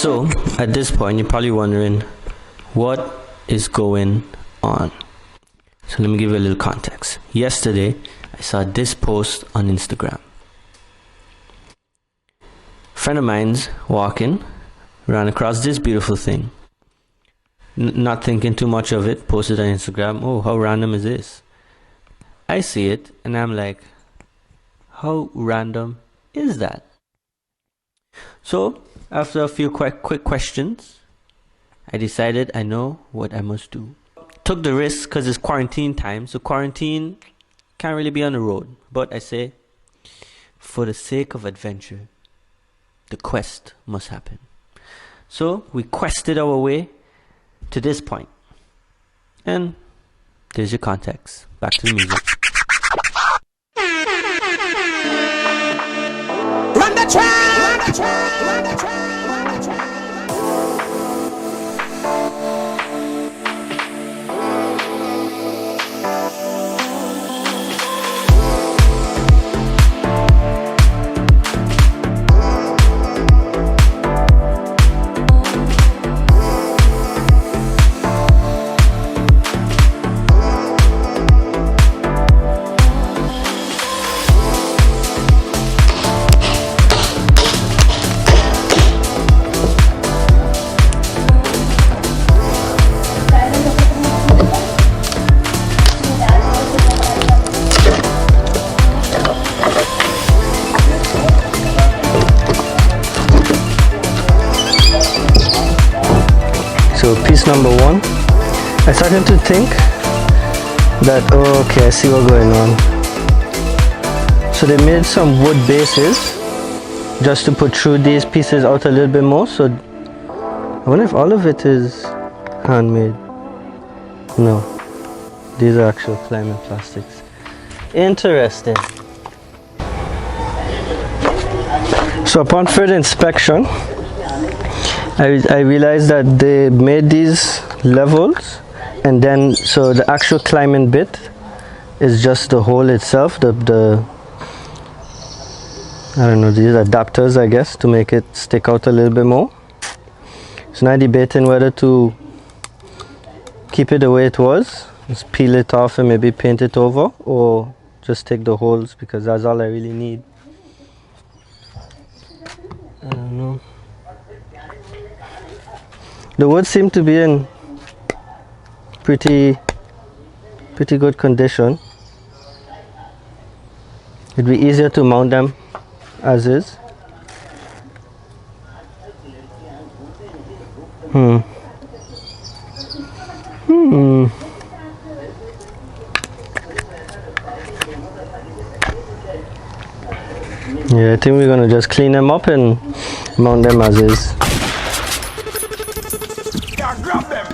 So, at this point, you're probably wondering, what is going on? So let me give you a little context. Yesterday, I saw this post on Instagram. A friend of mine's walking, ran across this beautiful thing. Not thinking too much of it, posted on Instagram. Oh, how random is this? I see it, and I'm like, how random is that? So, after a few quick questions, I decided I know what I must do. Took the risk because it's quarantine time, so quarantine can't really be on the road. But I say, for the sake of adventure, the quest must happen. So we quested our way to this point. And there's your context. Back to the music. Run the track! Run the track! Run the track! So piece number one, I started to think that, oh, okay, I see what's going on. So they made some wood bases just to put through these pieces out a little bit more. So I wonder if all of it is handmade. No, these are actual climbing plastics. Interesting. So upon further inspection, I realized that they made these levels, and then so the actual climbing bit is just the hole itself, the I don't know, these adapters, I guess, to make it stick out a little bit more. So now debating whether to keep it the way it was, just peel it off and maybe paint it over, or just take the holes, because that's all I really need. I don't know. The wood seemed to be in pretty good condition. It'd be easier to mount them as is. Yeah, I think we're gonna just clean them up and mount them as is. Grab them!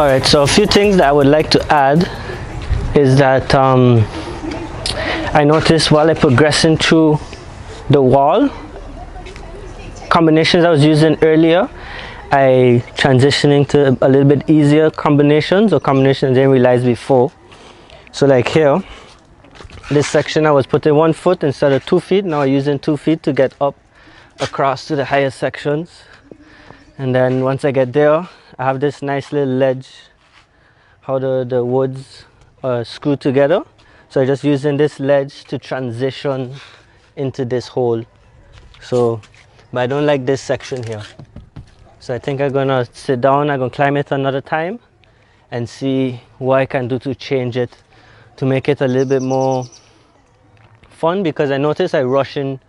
Alright, so a few things that I would like to add is that I noticed while I progressing through the wall combinations I was using earlier, I transitioning to a little bit easier combinations or combinations I didn't realize before. So like here, this section I was putting 1 foot instead of 2 feet. Now I'm using 2 feet to get up across to the higher sections. And then once I get there, I have this nice little ledge, how the woods screw together. So I'm just using this ledge to transition into this hole. So, but I don't like this section here. So I think I'm gonna sit down, I'm gonna climb it another time and see what I can do to change it, to make it a little bit more fun, because I notice I rushing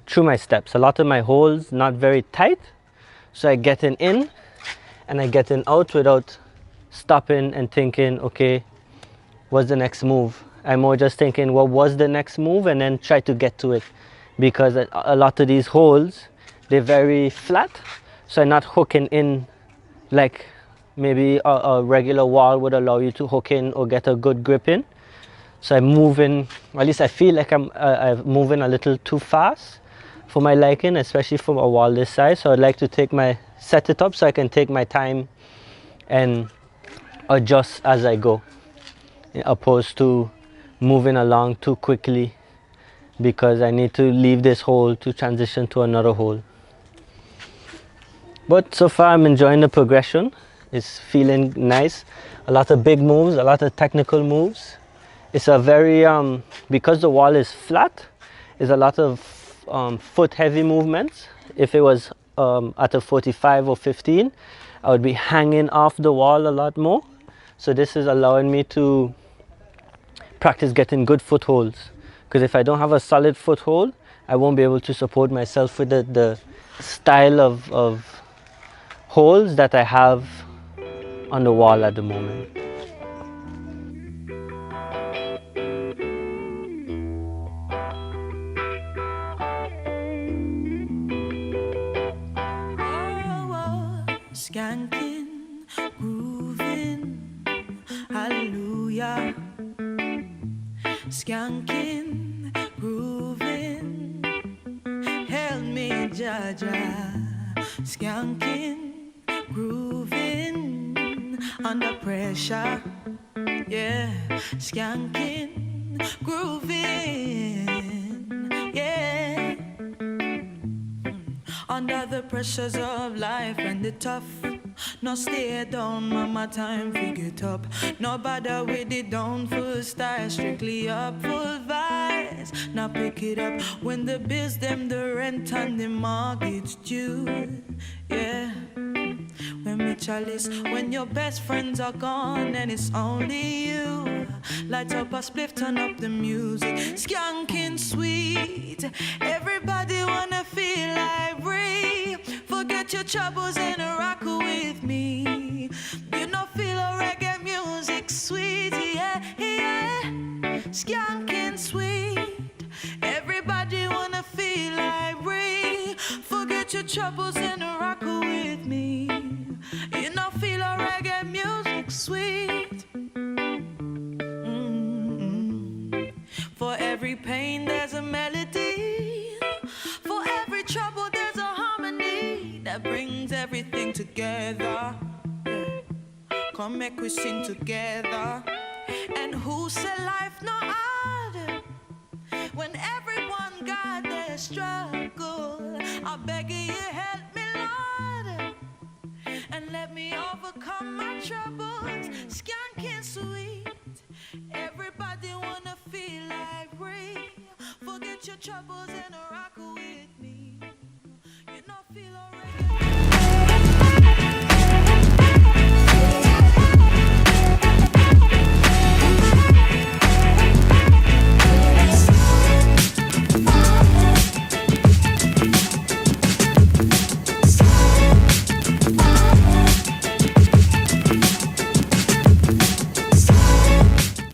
through my steps. A lot of my holes not very tight, so I getting in and I getting out without stopping and thinking, okay, what's the next move? I'm more just thinking what was the next move and then try to get to it, because a lot of these holes, they're very flat, so I'm not hooking in like maybe a regular wall would allow you to hook in or get a good grip in. So I'm moving, at least I feel like I'm moving a little too fast for my liking, especially for a wall this size. So I'd like to set it up so I can take my time and adjust as I go, opposed to moving along too quickly, because I need to leave this hole to transition to another hole. But so far I'm enjoying the progression. It's feeling nice. A lot of big moves, a lot of technical moves. It's a very, because the wall is flat, it's a lot of foot heavy movements. If it was at a 45 or 15, I would be hanging off the wall a lot more. So this is allowing me to practice getting good footholds. Because if I don't have a solid foothold, I won't be able to support myself with the style of holes that I have on the wall at the moment. Skanking, grooving, hallelujah. Skanking, grooving, help me, Jaja. Skanking, grooving, under pressure, yeah. Skanking, grooving, yeah. Under the pressures of life and the tough, no stay down, mama, time figure it up. No bother with it, down full style, strictly up, full vibes. Now pick it up when the bills, them, the rent and the mortgage due, yeah. When me chalice, when your best friends are gone and it's only you. Light up a spliff, turn up the music, skanking sweet. Everybody wanna feel like free. Forget your troubles and rock with me. You know, feel a reggae music sweet, yeah, yeah. Skanking sweet. Everybody wanna feel like free. Forget your troubles and rock with me. You know, feel a reggae music sweet. For every pain there's a melody. For every trouble there's a harmony that brings everything together. Come make we sing together. And who said life no harder when everyone got their struggle? I beg you, help me, Lord, and let me overcome my troubles. Skanking sweet. Everybody wanna feel like free. Forget your troubles and